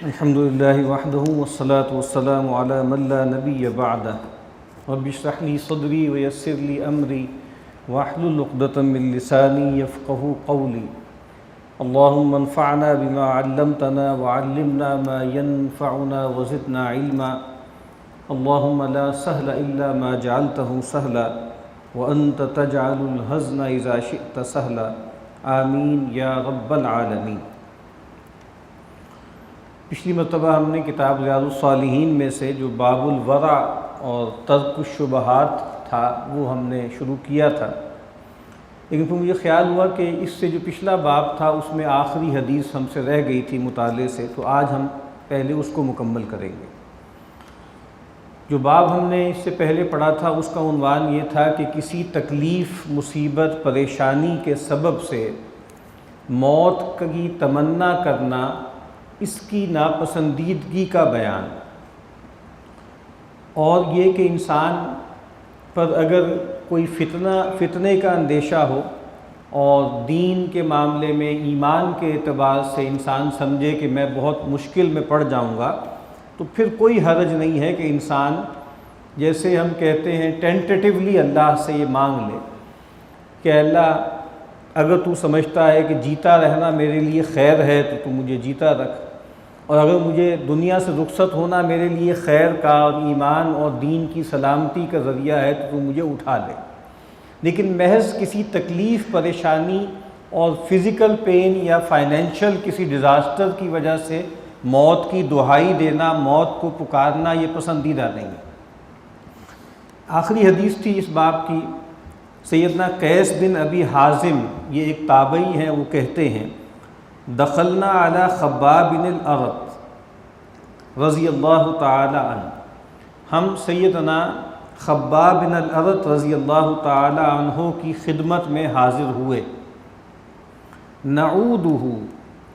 الحمد للہ وحدہ والصلاة والسلام علی من لا نبی بعدہ رب اشرح لی صدری ویسر لی امری واحلل عقدۃ من لسانی یفقہوا قولی اللہم انفعنا بما علمتنا وعلمنا ما ينفعنا وزدنا علما اللہم لا سہل الا ما جعلته سہلا وانت تجعل الحزن اذا شئت سہلا آمین یا رب العالمین۔ پچھلی مرتبہ ہم نے کتاب ریاض الصالحین میں سے جو باب الورع اور ترک الشبہات تھا وہ ہم نے شروع کیا تھا، لیکن پھر مجھے خیال ہوا کہ اس سے جو پچھلا باب تھا اس میں آخری حدیث ہم سے رہ گئی تھی مطالعے سے، تو آج ہم پہلے اس کو مکمل کریں گے۔ جو باب ہم نے اس سے پہلے پڑھا تھا اس کا عنوان یہ تھا کہ کسی تکلیف، مصیبت، پریشانی کے سبب سے موت کی تمنا کرنا، اس کی ناپسندیدگی کا بیان، اور یہ کہ انسان پر اگر کوئی فتنے کا اندیشہ ہو اور دین کے معاملے میں ایمان کے اعتبار سے انسان سمجھے کہ میں بہت مشکل میں پڑ جاؤں گا، تو پھر کوئی حرج نہیں ہے کہ انسان، جیسے ہم کہتے ہیں ٹینٹیٹیولی اللہ سے یہ مانگ لے کہ اللہ اگر تو سمجھتا ہے کہ جیتا رہنا میرے لیے خیر ہے تو مجھے جیتا رکھ، اور اگر مجھے دنیا سے رخصت ہونا میرے لیے خیر کا اور ایمان اور دین کی سلامتی کا ذریعہ ہے تو مجھے اٹھا لے۔ لیکن محض کسی تکلیف، پریشانی اور فزیکل پین یا فائنینشیل کسی ڈیزاسٹر کی وجہ سے موت کی دہائی دینا، موت کو پکارنا، یہ پسندیدہ نہیں ہے۔ آخری حدیث تھی اس باب کی، سیدنا قیس بن ابی حازم، یہ ایک تابعی ہیں، وہ کہتے ہیں دخلنا علی خباب بن الارت رضی اللہ تعالی عنہ، ہم سیدنا خباب بن الارت رضی اللہ تعالی عنہ کی خدمت میں حاضر ہوئے، نعودہ،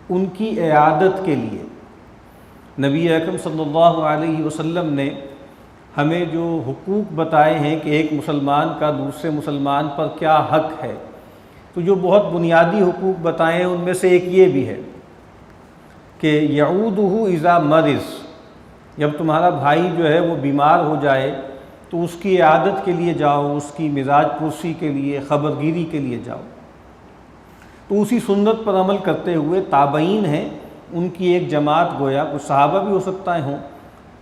ان کی عیادت کے لیے۔ نبی اکرم صلی اللہ علیہ وسلم نے ہمیں جو حقوق بتائے ہیں کہ ایک مسلمان کا دوسرے مسلمان پر کیا حق ہے، تو جو بہت بنیادی حقوق بتائے ہیں ان میں سے ایک یہ بھی ہے کہ یعودہ اذا مرض، جب تمہارا بھائی جو ہے وہ بیمار ہو جائے تو اس کی عیادت کے لیے جاؤ، اس کی مزاج پرسی کے لیے، خبرگیری کے لیے جاؤ۔ تو اسی سنت پر عمل کرتے ہوئے تابعین ہیں، ان کی ایک جماعت، گویا کچھ صحابہ بھی ہو سکتا ہے ہوں،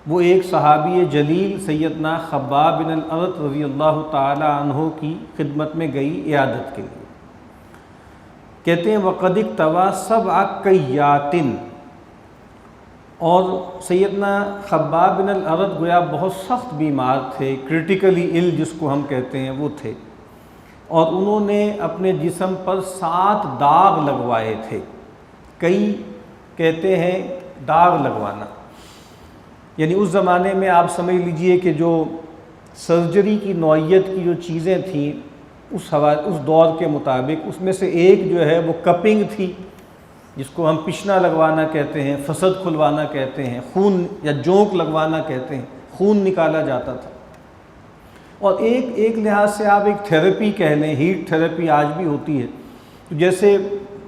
وہ ایک صحابی جلیل سیدنا خباب بن الارت رضی اللہ تعالی عنہ کی خدمت میں گئی عیادت کے لیے۔ کہتے ہیں وَقَدْ اكْتَوَىٰ سَبْعَ قَيَّاتٍ، اور سیدنا خباب بن الارت گویا بہت سخت بیمار تھے، کرٹیکلی ال جس کو ہم کہتے ہیں وہ تھے، اور انہوں نے اپنے جسم پر 7 داغ لگوائے تھے۔ کئی کہتے ہیں داغ لگوانا، یعنی اس زمانے میں آپ سمجھ لیجئے کہ جو سرجری کی نوعیت کی جو چیزیں تھیں اس دور کے مطابق، اس میں سے ایک جو ہے وہ کپنگ تھی، جس کو ہم پچھنا لگوانا کہتے ہیں، فسد کھلوانا کہتے ہیں، خون یا جونک لگوانا کہتے ہیں، خون نکالا جاتا تھا۔ اور ایک لحاظ سے آپ ایک تھیراپی کہہ لیں، ہیٹ تھیراپی آج بھی ہوتی ہے، تو جیسے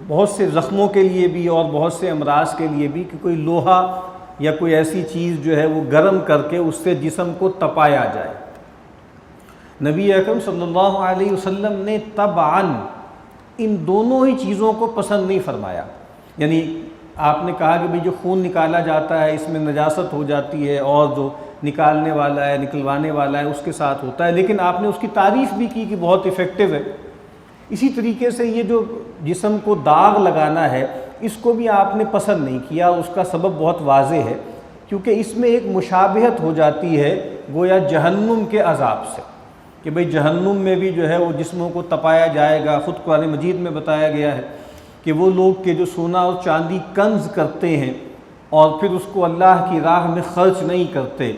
بہت سے زخموں کے لیے بھی اور بہت سے امراض کے لیے بھی کہ کوئی لوہا یا کوئی ایسی چیز جو ہے وہ گرم کر کے اس سے جسم کو تپایا جائے۔ نبی اکرم صلی اللہ علیہ وسلم نے طبعاً ان دونوں ہی چیزوں کو پسند نہیں فرمایا، یعنی آپ نے کہا کہ جو خون نکالا جاتا ہے اس میں نجاست ہو جاتی ہے، اور جو نکالنے والا ہے، نکلوانے والا ہے، اس کے ساتھ ہوتا ہے، لیکن آپ نے اس کی تعریف بھی کی کہ بہت ایفیکٹو ہے۔ اسی طریقے سے یہ جو جسم کو داغ لگانا ہے، اس کو بھی آپ نے پسند نہیں کیا۔ اس کا سبب بہت واضح ہے، کیونکہ اس میں ایک مشابہت ہو جاتی ہے گویا جہنم کے عذاب سے، کہ بھئی جہنم میں بھی جو ہے وہ جسموں کو تپایا جائے گا۔ خود قرآن مجید میں بتایا گیا ہے کہ وہ لوگ کہ جو سونا اور چاندی کنز کرتے ہیں اور پھر اس کو اللہ کی راہ میں خرچ نہیں کرتے،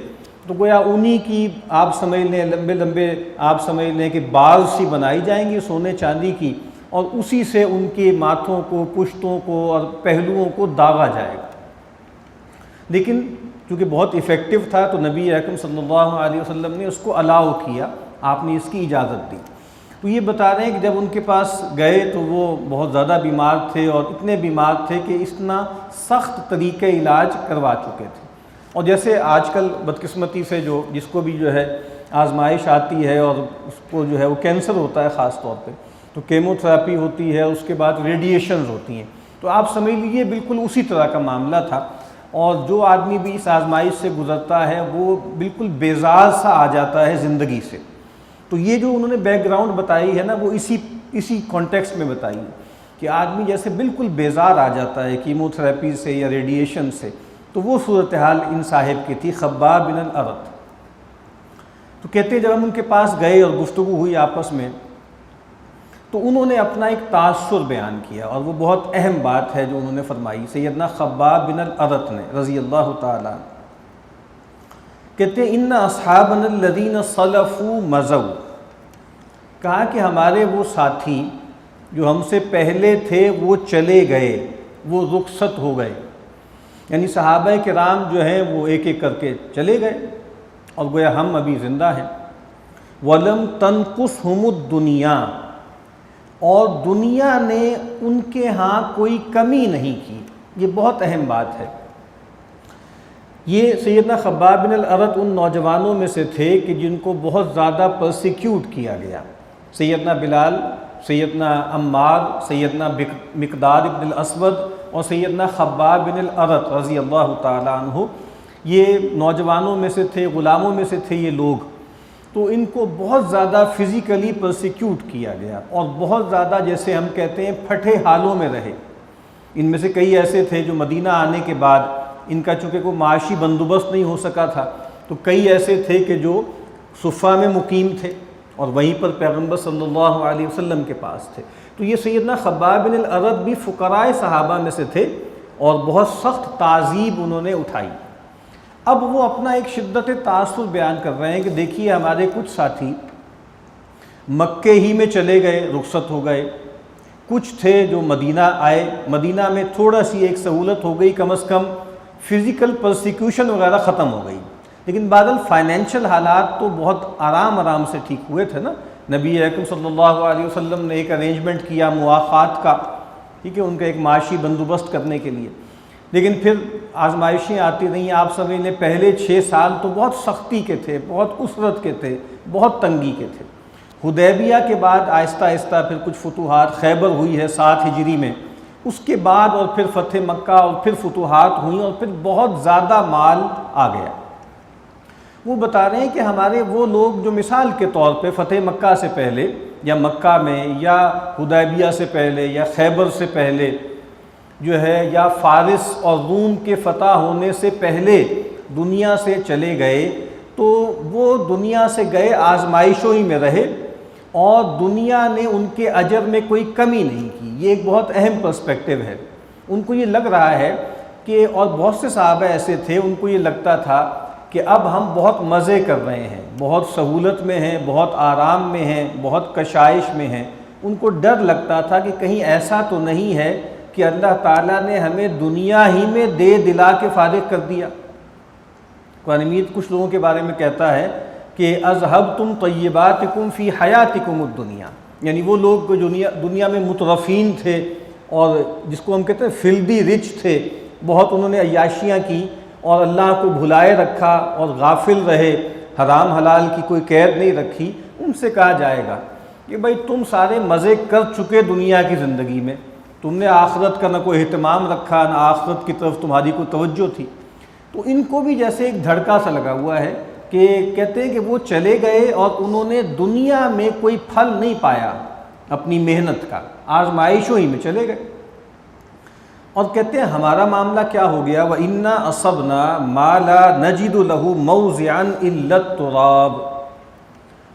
تو گویا انہی کی آپ سمجھ لیں لمبے آپ سمجھ لیں کہ بال سی بنائی جائیں گی سونے چاندی کی، اور اسی سے ان کے ماتھوں کو، پشتوں کو اور پہلوؤں کو داغا جائے گا۔ لیکن چونکہ بہت ایفیکٹو تھا تو نبی اکرم صلی اللہ علیہ وسلم نے اس کو الاؤ کیا، آپ نے اس کی اجازت دی۔ تو یہ بتا رہے ہیں کہ جب ان کے پاس گئے تو وہ بہت زیادہ بیمار تھے، اور اتنے بیمار تھے کہ اتنا سخت طریقہ علاج کروا چکے تھے۔ اور جیسے آج کل بدقسمتی سے جس کو بھی جو ہے آزمائش آتی ہے اور اس کو جو ہے وہ کینسر ہوتا ہے خاص طور پہ، تو کیمو تھراپی ہوتی ہے، اس کے بعد ریڈیشنز ہوتی ہیں، تو آپ سمجھ لیجیے بالکل اسی طرح کا معاملہ تھا۔ اور جو آدمی بھی اس آزمائش سے گزرتا ہے وہ بالکل بیزار سا آ جاتا ہے زندگی سے۔ تو یہ جو انہوں نے بیک گراؤنڈ بتائی ہے نا، وہ اسی کانٹیکسٹ میں بتائی ہے کہ آدمی جیسے بالکل بیزار آ جاتا ہے کیمو تھراپی سے یا ریڈیشن سے، تو وہ صورتحال ان صاحب کی تھی، خباب بن الارت۔ تو کہتے ہیں جب ہم ان کے پاس گئے اور گفتگو ہوئی آپس میں، تو انہوں نے اپنا ایک تاثر بیان کیا، اور وہ بہت اہم بات ہے جو انہوں نے فرمائی، سیدنا خباب بن الارت نے رضی اللہ تعالیٰ عنہ۔ کہتے ہیں ان اصحابنا الذین صلفوا مضوا، کہا کہ ہمارے وہ ساتھی جو ہم سے پہلے تھے وہ چلے گئے، وہ رخصت ہو گئے، یعنی صحابہ کرام جو ہیں وہ ایک ایک کر کے چلے گئے، اور گویا ہم ابھی زندہ ہیں۔ وَلَمْ تَنْقُصْهُمُ الدُّنْيَا، اور دنیا نے ان کے ہاں کوئی کمی نہیں کی۔ یہ بہت اہم بات ہے۔ یہ سیدنا خباب بن الارت ان نوجوانوں میں سے تھے کہ جن کو بہت زیادہ پرسیکیوٹ کیا گیا۔ سیدنا بلال، سیدنا عمار، سیدنا مقداد بن الاسود اور سیدنا خباب بن الارت رضی اللہ تعالیٰ عنہ، یہ نوجوانوں میں سے تھے، غلاموں میں سے تھے یہ لوگ۔ تو ان کو بہت زیادہ فزیکلی پرسیکیوٹ کیا گیا، اور بہت زیادہ جیسے ہم کہتے ہیں پھٹے حالوں میں رہے۔ ان میں سے کئی ایسے تھے جو مدینہ آنے کے بعد ان کا چونکہ کوئی معاشی بندوبست نہیں ہو سکا تھا، تو کئی ایسے تھے کہ جو صفہ میں مقیم تھے اور وہیں پر پیغمبر صلی اللہ علیہ وسلم کے پاس تھے۔ تو یہ سیدنا خباب بن الارت بھی فقراء صحابہ میں سے تھے، اور بہت سخت تعذیب انہوں نے اٹھائی۔ اب وہ اپنا ایک شدت تاثر بیان کر رہے ہیں کہ دیکھیے ہمارے کچھ ساتھی مکے ہی میں چلے گئے، رخصت ہو گئے، کچھ تھے جو مدینہ آئے، مدینہ میں تھوڑا سی ایک سہولت ہو گئی، کم از کم فزیکل پرسیکیوشن وغیرہ ختم ہو گئی، لیکن بعد فائنینشیل حالات تو بہت آرام سے ٹھیک ہوئے تھے نا۔ نبی اکرم صلی اللہ علیہ وسلم نے ایک ارینجمنٹ کیا مواخات کا، ٹھیک ہے، ان کا ایک معاشی بندوبست کرنے کے لیے، لیکن پھر آزمائشیں آتی رہیں۔ آپ سمجھ لیں پہلے 6 سال تو بہت سختی کے تھے، بہت اسرت کے تھے، بہت تنگی کے تھے۔ حدیبیہ کے بعد آہستہ آہستہ پھر کچھ فتوحات، خیبر ہوئی ہے 7 ہجری میں، اس کے بعد اور پھر فتح مکہ اور پھر فتوحات ہوئیں، اور پھر بہت زیادہ مال آ گیا۔ وہ بتا رہے ہیں کہ ہمارے وہ لوگ جو مثال کے طور پہ فتح مکہ سے پہلے یا مکہ میں یا حدیبیہ سے پہلے یا خیبر سے پہلے جو ہے یا فارس اور روم کے فتح ہونے سے پہلے دنیا سے چلے گئے، تو وہ دنیا سے گئے آزمائشوں ہی میں رہے، اور دنیا نے ان کے اجر میں کوئی کمی نہیں کی۔ یہ ایک بہت اہم پرسپیکٹیو ہے۔ ان کو یہ لگ رہا ہے کہ، اور بہت سے صحابہ ایسے تھے ان کو یہ لگتا تھا کہ اب ہم بہت مزے کر رہے ہیں، بہت سہولت میں ہیں، بہت آرام میں ہیں، بہت کشائش میں ہیں۔ ان کو ڈر لگتا تھا کہ کہیں ایسا تو نہیں ہے کہ اللہ تعالیٰ نے ہمیں دنیا ہی میں دے دلا کے فارغ کر دیا۔ قرآن مجید کچھ لوگوں کے بارے میں کہتا ہے کہ اذہبتم طیباتکم فی حیاتکم الدنیا، یعنی وہ لوگ جو دنیا میں مترفین تھے اور جس کو ہم کہتے ہیں فلدی رچ تھے، بہت انہوں نے عیاشیاں کی اور اللہ کو بھلائے رکھا اور غافل رہے، حرام حلال کی کوئی قید نہیں رکھی، ان سے کہا جائے گا کہ بھائی تم سارے مزے کر چکے دنیا کی زندگی میں، تم نے آخرت کا نہ کوئی اہتمام رکھا، نہ آخرت کی طرف تمہاری کوئی توجہ تھی۔ تو ان کو بھی جیسے ایک دھڑکا سا لگا ہوا ہے کہ کہتے ہیں کہ وہ چلے گئے اور انہوں نے دنیا میں کوئی پھل نہیں پایا اپنی محنت کا، آزمائشوں ہی میں چلے گئے۔ اور کہتے ہیں ہمارا معاملہ کیا ہو گیا، وَإِنَّا أَصَبْنَا مَا لَا نَجِدُ لَهُ مَوْضِعًا إِلَّا التُّرَابِ،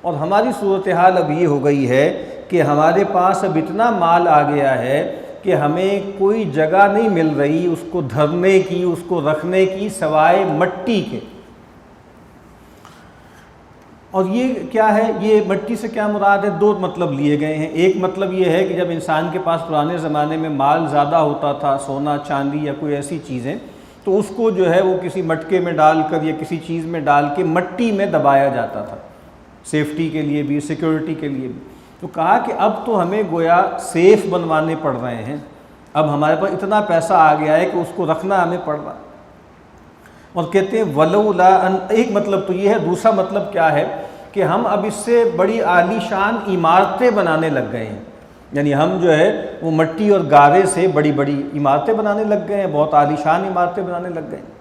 اور ہماری صورتحال اب یہ ہو گئی ہے کہ ہمارے پاس اب اتنا مال آ گیا ہے کہ ہمیں کوئی جگہ نہیں مل رہی اس کو دھرنے کی، اس کو رکھنے کی، سوائے مٹی کے۔ اور یہ کیا ہے، یہ مٹی سے کیا مراد ہے؟ 2 مطلب لیے گئے ہیں۔ ایک مطلب یہ ہے کہ جب انسان کے پاس پرانے زمانے میں مال زیادہ ہوتا تھا، سونا چاندی یا کوئی ایسی چیزیں، تو اس کو جو ہے وہ کسی مٹکے میں ڈال کر یا کسی چیز میں ڈال کے مٹی میں دبایا جاتا تھا، سیفٹی کے لیے بھی، سیکیورٹی کے لیے بھی۔ تو کہا کہ اب تو ہمیں گویا سیف بنوانے پڑ رہے ہیں، اب ہمارے پاس اتنا پیسہ آ گیا ہے کہ اس کو رکھنا ہمیں پڑ رہا۔ اور کہتے ہیں ولولا ان، ایک مطلب تو یہ ہے، دوسرا مطلب کیا ہے کہ ہم اب اس سے بڑی عالی شان عمارتیں بنانے لگ گئے ہیں، یعنی ہم جو ہے وہ مٹی اور گارے سے بڑی بڑی عمارتیں بنانے لگ گئے ہیں، بہت عالی شان عمارتیں بنانے لگ گئے ہیں۔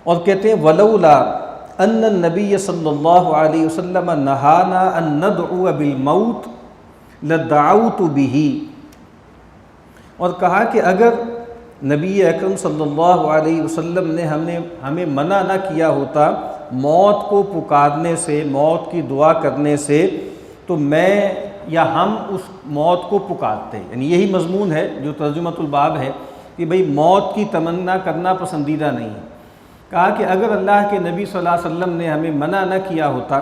اور کہتے ہیں ولولا ان النبی صلی اللہ علیہ وسلم نہانا ان ندعو بالموت لدعوت بہ، اور کہا کہ اگر نبی اکرم صلی اللہ علیہ وسلم نے ہمیں منع نہ کیا ہوتا موت کو پکارنے سے، موت کی دعا کرنے سے، تو میں یا ہم اس موت کو پکارتے۔ یعنی یہی مضمون ہے جو ترجمۃ الباب ہے کہ بھئی موت کی تمنا کرنا پسندیدہ نہیں ہے۔ کہا کہ اگر اللہ کے نبی صلی اللہ علیہ وسلم نے ہمیں منع نہ کیا ہوتا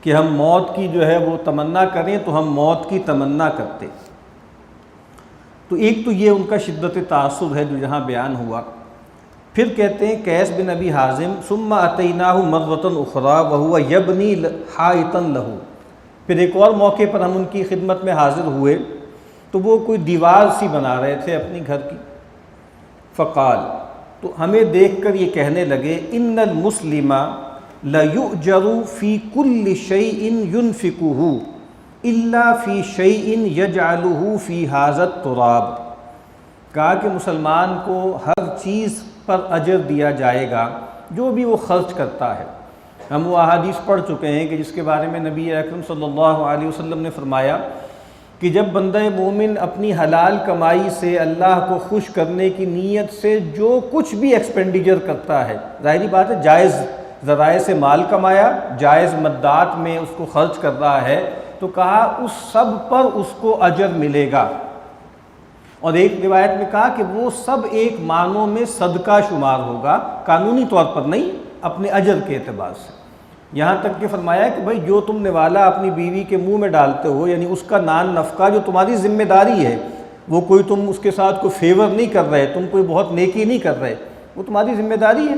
کہ ہم موت کی جو ہے وہ تمنا کریں تو ہم موت کی تمنا کرتے۔ تو ایک تو یہ ان کا شدت تعصب ہے جو یہاں بیان ہوا۔ پھر کہتے ہیں قیس بن ابی حازم ثم اتیناہ مرۃ اخری وہو یبنی حائطا لہ، پھر ایک اور موقع پر ہم ان کی خدمت میں حاضر ہوئے تو وہ کوئی دیوار سی بنا رہے تھے اپنی گھر کی۔ فقال، تو ہمیں دیکھ کر یہ کہنے لگے ان المسلم لیؤجر فی کل شیء ینفقہ الا فی شیء یجعلہ فی ھذا التراب، کہا کہ مسلمان کو ہر چیز پر اجر دیا جائے گا جو بھی وہ خرچ کرتا ہے۔ ہم وہ احادیث پڑھ چکے ہیں کہ جس کے بارے میں نبی اکرم صلی اللہ علیہ وسلم نے فرمایا کہ جب بندہ مومن اپنی حلال کمائی سے اللہ کو خوش کرنے کی نیت سے جو کچھ بھی ایکسپینڈیچر کرتا ہے، ظاہری بات ہے جائز ذرائع سے مال کمایا، جائز مدات میں اس کو خرچ کر رہا ہے، تو کہا اس سب پر اس کو اجر ملے گا۔ اور ایک روایت میں کہا کہ وہ سب ایک معنوں میں صدقہ شمار ہوگا، قانونی طور پر نہیں، اپنے اجر کے اعتبار سے۔ یہاں تک کہ فرمایا کہ بھائی جو تم نوالا اپنی بیوی کے منہ میں ڈالتے ہو، یعنی اس کا نان نفقہ جو تمہاری ذمہ داری ہے، وہ کوئی تم اس کے ساتھ کوئی فیور نہیں کر رہے، تم کوئی بہت نیکی نہیں کر رہے، وہ تمہاری ذمہ داری ہے۔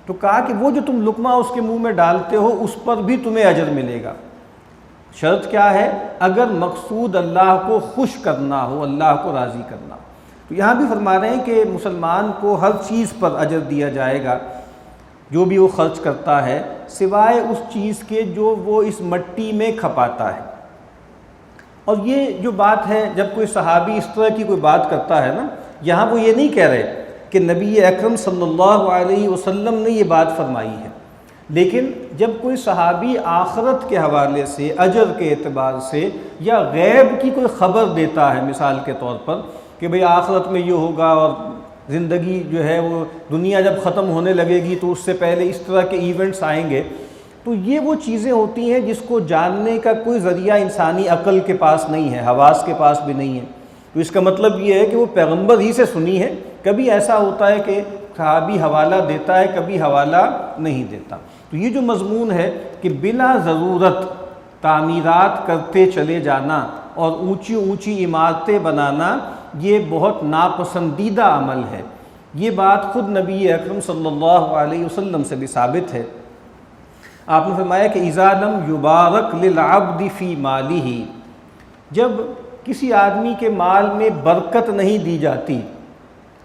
تو کہا کہ وہ جو تم لقمہ اس کے منہ میں ڈالتے ہو اس پر بھی تمہیں اجر ملے گا۔ شرط کیا ہے؟ اگر مقصود اللہ کو خوش کرنا ہو، اللہ کو راضی کرنا ہو۔ تو یہاں بھی فرما رہے ہیں کہ مسلمان کو ہر چیز پر اجر دیا جائے گا جو بھی وہ خرچ کرتا ہے، سوائے اس چیز کے جو وہ اس مٹی میں کھپاتا ہے۔ اور یہ جو بات ہے، جب کوئی صحابی اس طرح کی کوئی بات کرتا ہے نا، یہاں وہ یہ نہیں کہہ رہے کہ نبی اکرم صلی اللہ علیہ وسلم نے یہ بات فرمائی ہے، لیکن جب کوئی صحابی آخرت کے حوالے سے، اجر کے اعتبار سے یا غیب کی کوئی خبر دیتا ہے، مثال کے طور پر کہ بھئی آخرت میں یہ ہوگا اور زندگی جو ہے وہ دنیا جب ختم ہونے لگے گی تو اس سے پہلے اس طرح کے ایونٹس آئیں گے، تو یہ وہ چیزیں ہوتی ہیں جس کو جاننے کا کوئی ذریعہ انسانی عقل کے پاس نہیں ہے، حواس کے پاس بھی نہیں ہے۔ تو اس کا مطلب یہ ہے کہ وہ پیغمبر ہی سے سنی ہے۔ کبھی ایسا ہوتا ہے کہ صحابی حوالہ دیتا ہے، کبھی حوالہ نہیں دیتا۔ تو یہ جو مضمون ہے کہ بلا ضرورت تعمیرات کرتے چلے جانا اور اونچی اونچی عمارتیں بنانا، یہ بہت ناپسندیدہ عمل ہے۔ یہ بات خود نبی اکرم صلی اللہ علیہ وسلم سے بھی ثابت ہے۔ آپ نے فرمایا کہ اذا لم یبارک للعبد فی مالہ، جب کسی آدمی کے مال میں برکت نہیں دی جاتی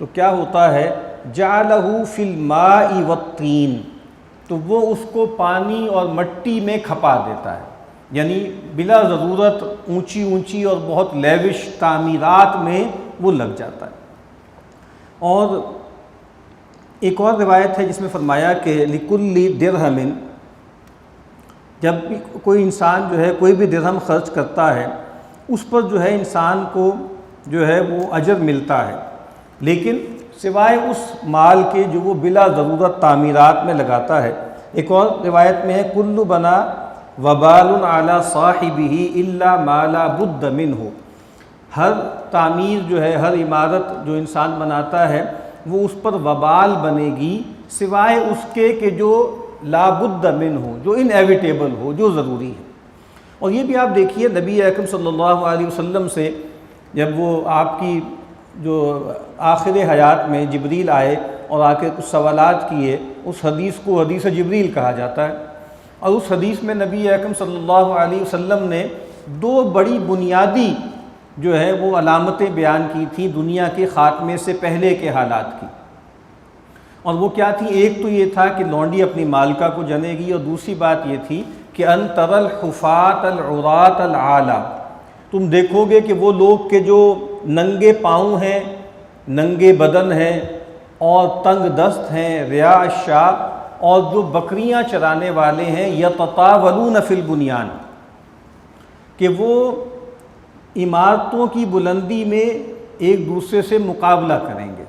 تو کیا ہوتا ہے؟ جعلہ فی الماء والطین، تو وہ اس کو پانی اور مٹی میں کھپا دیتا ہے، یعنی بلا ضرورت اونچی اونچی اور بہت لیوش تعمیرات میں وہ لگ جاتا ہے۔ اور ایک اور روایت ہے جس میں فرمایا کہ لکل درہم، جب بھی کوئی انسان جو ہے کوئی بھی درہم خرچ کرتا ہے اس پر جو ہے انسان کو جو ہے وہ اجر ملتا ہے، لیکن سوائے اس مال کے جو وہ بلا ضرورت تعمیرات میں لگاتا ہے۔ ایک اور روایت میں ہے کل بنا وبال علی صاحبہ الا ما لا بد منہ، ہر تعمیر جو ہے، ہر عمارت جو انسان بناتا ہے وہ اس پر وبال بنے گی سوائے اس کے کہ جو لا بد منہ ہو، جو انیویٹیبل ہو، جو ضروری ہے۔ اور یہ بھی آپ دیکھیے نبی اکرم صلی اللہ علیہ وسلم سے جب وہ آپ کی جو آخر حیات میں جبریل آئے اور آ کے کچھ سوالات کیے، اس حدیث کو حدیث جبریل کہا جاتا ہے، اور اس حدیث میں نبی اکرم صلی اللہ علیہ وسلم نے دو بڑی بنیادی جو ہے وہ علامتیں بیان کی تھیں دنیا کے خاتمے سے پہلے کے حالات کی، اور وہ کیا تھی؟ ایک تو یہ تھا کہ لونڈی اپنی مالکہ کو جنے گی، اور دوسری بات یہ تھی کہ ان تر الحفاة العراة العالیٰ، تم دیکھو گے کہ وہ لوگ کہ جو ننگے پاؤں ہیں، ننگے بدن ہیں اور تنگ دست ہیں، رعاء الشاء، اور جو بکریاں چرانے والے ہیں، یتطاولون فی البنیان، کہ وہ عمارتوں کی بلندی میں ایک دوسرے سے مقابلہ کریں گے۔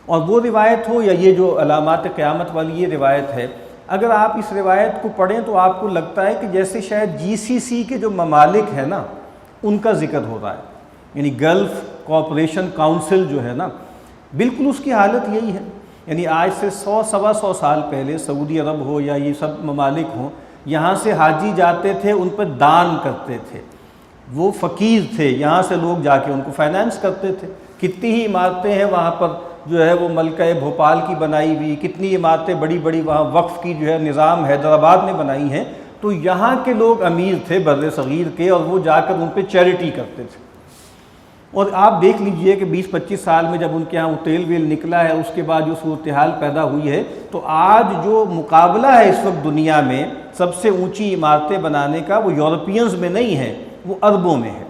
اور وہ روایت ہو یا یہ جو علامات قیامت والی یہ روایت ہے، اگر آپ اس روایت کو پڑھیں تو آپ کو لگتا ہے کہ جیسے شاید GCC کے جو ممالک ہیں نا ان کا ذکر ہو رہا ہے، یعنی گلف کوآپریشن کاؤنسل جو ہے نا، بالکل اس کی حالت یہی ہے۔ یعنی آج سے 100-125 سال پہلے سعودی عرب ہو یا یہ سب ممالک ہوں، یہاں سے حاجی جاتے تھے، ان پر دان کرتے تھے، وہ فقیر تھے، یہاں سے لوگ جا کے ان کو فائنانس کرتے تھے۔ کتنی ہی عمارتیں ہیں وہاں پر جو ہے وہ ملکہ بھوپال کی بنائی ہوئی، کتنی عمارتیں بڑی بڑی وہاں وقف کی جو ہے نظام حیدرآباد میں بنائی ہیں، تو یہاں کے لوگ امیر تھے بر صغیر کے، اور وہ جا کر ان پہ چیریٹی کرتے تھے۔ اور آپ دیکھ لیجئے کہ 20-25 سال میں جب ان کے ہاں وہ تیل ویل نکلا ہے، اس کے بعد جو صورتحال پیدا ہوئی ہے، تو آج جو مقابلہ ہے اس وقت دنیا میں سب سے اونچی عمارتیں بنانے کا، وہ یورپینز میں نہیں ہے، وہ عربوں میں ہے،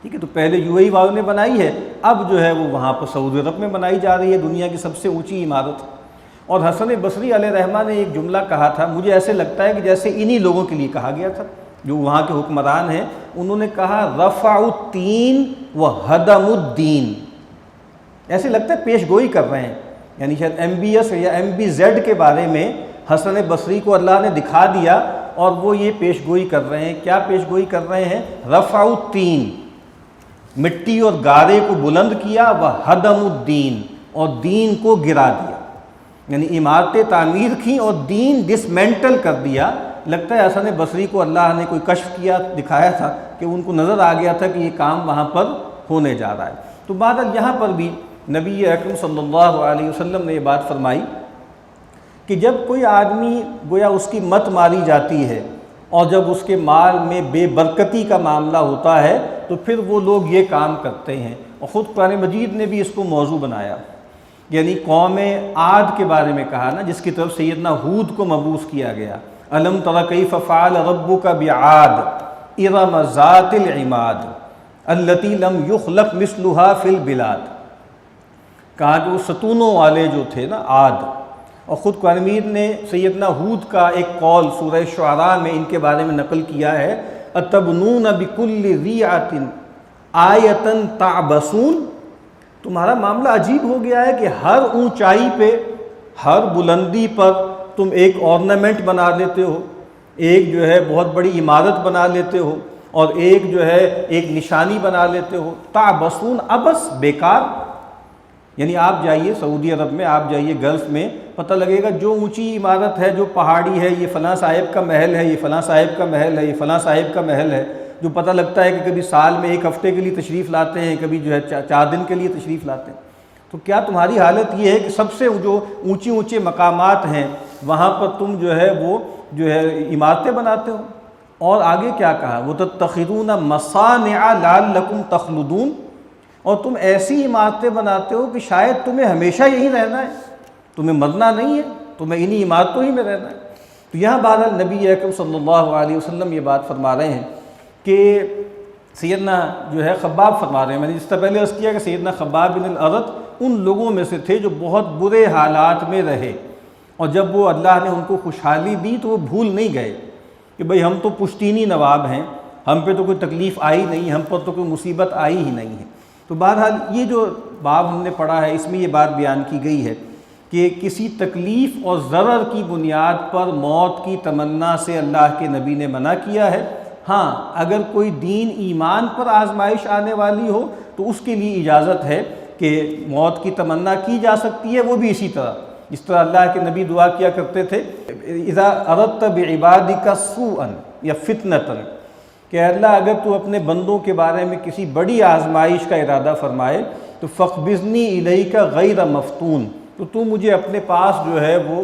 ٹھیک ہے؟ تو پہلے UAE والوں نے بنائی ہے، اب جو ہے وہ وہاں پر سعودی عرب میں بنائی جا رہی ہے دنیا کی سب سے اونچی عمارت۔ اور حسن بصری علیہ رحمہ نے ایک جملہ کہا تھا، مجھے ایسے لگتا ہے کہ جیسے انہی لوگوں کے لیے کہا گیا تھا جو وہاں کے حکمران ہیں، انہوں نے کہا رفع التین و ہدم الدین، ایسے لگتا ہے پیش گوئی کر رہے ہیں، یعنی شاید MBS یا MBZ کے بارے میں حسن بصری کو اللہ نے دکھا دیا، اور وہ یہ پیش گوئی کر رہے ہیں۔ کیا پیش گوئی کر رہے ہیں؟ رفع التین، مٹی اور گارے کو بلند کیا، و ہدم الدین، اور دین کو گرا دیا، یعنی عمارتیں تعمیر کیں اور دین ڈسمینٹل کر دیا۔ لگتا ہے حسن بصری کو اللہ نے کوئی کشف کیا، دکھایا تھا کہ ان کو نظر آ گیا تھا کہ یہ کام وہاں پر ہونے جا رہا ہے۔ تو بعد یہاں پر بھی نبی اکرم صلی اللہ علیہ وسلم نے یہ بات فرمائی کہ جب کوئی آدمی گویا اس کی مت ماری جاتی ہے، اور جب اس کے مال میں بے برکتی کا معاملہ ہوتا ہے، تو پھر وہ لوگ یہ کام کرتے ہیں۔ اور خود قرآن مجید نے بھی اس کو موضوع بنایا، یعنی قوم عاد کے بارے میں کہا نا، جس کی طرف سیدنا ہود کو مبعوث کیا گیا، الم تر کیف فعل ربک بعاد ارم ذات العماد التی لم یخلق مثلها فی البلاد، کہا کہ وہ ستونوں والے جو تھے نا عاد، اور خود قرآن مجید نے سیدنا ہود کا ایک قول سورہ شعراء میں ان کے بارے میں نقل کیا ہے، اتبنون بکل ریعۃ آیۃ تعبثون، تمہارا معاملہ عجیب ہو گیا ہے کہ ہر اونچائی پہ، ہر بلندی پر تم ایک ornament بنا لیتے ہو، ایک جو ہے بہت بڑی عمارت بنا لیتے ہو، اور ایک جو ہے ایک نشانی بنا لیتے ہو۔ تعبثون، عبث، بیکار، یعنی آپ جائیے سعودی عرب میں، آپ جائیے گلف میں، پتہ لگے گا جو اونچی عمارت ہے، جو پہاڑی ہے، یہ فلاں صاحب کا محل ہے، یہ فلاں صاحب کا محل ہے، یہ فلاں صاحب کا محل ہے، جو پتہ لگتا ہے کہ کبھی سال میں 1 ہفتے کے لیے تشریف لاتے ہیں، کبھی جو ہے 4 دن کے لیے تشریف لاتے ہیں۔ تو کیا تمہاری حالت یہ ہے کہ سب سے جو اونچے مقامات ہیں وہاں پر تم جو ہے وہ جو ہے عمارتیں بناتے ہو؟ اور آگے کیا کہا؟ وَتَتَّخِذُونَ مَصَانِعَ لَعَلَّكُمْ تَخْلُدُونَ، اور تم ایسی عمارتیں بناتے ہو کہ شاید تمہیں ہمیشہ یہیں رہنا ہے، تمہیں مرنا نہیں ہے، تمہیں انہی عمارتوں ہی میں رہنا ہے۔ تو یہاں بہرحال نبی اکرم صلی اللہ علیہ وسلم یہ بات فرما رہے ہیں کہ سیدنا جو ہے خباب فرما رہے ہیں، میں نے جس طرح پہلے عرض کیا کہ سیدنا خباب بن الارت ان لوگوں میں سے تھے جو بہت برے حالات میں رہے، اور جب وہ اللہ نے ان کو خوشحالی دی تو وہ بھول نہیں گئے کہ بھئی ہم تو پشتینی نواب ہیں، ہم پہ تو کوئی تکلیف آئی نہیں، ہم پر تو کوئی مصیبت آئی ہی نہیں ہے۔ تو بہرحال یہ جو باب ہم نے پڑھا ہے، اس میں یہ بات بیان کی گئی ہے کہ کسی تکلیف اور ضرر کی بنیاد پر موت کی تمنا سے اللہ کے نبی نے منع کیا ہے۔ ہاں، اگر کوئی دین ایمان پر آزمائش آنے والی ہو تو اس کے لیے اجازت ہے کہ موت کی تمنا کی جا سکتی ہے، وہ بھی اسی طرح جس طرح اللہ کے نبی دعا کیا کرتے تھے، اذا اردت بعبادک سوءا یا فتنۃ، کہ اللہ اگر تو اپنے بندوں کے بارے میں کسی بڑی آزمائش کا ارادہ فرمائے تو فاقبضنی الیک غیر مفتون، تو مجھے اپنے پاس جو ہے وہ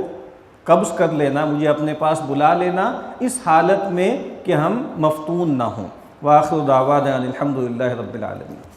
قبض کر لینا، مجھے اپنے پاس بلا لینا، اس حالت میں کہ ہم مفتون نہ ہوں۔ وآخر دعوانا الحمدللہ رب العالمین۔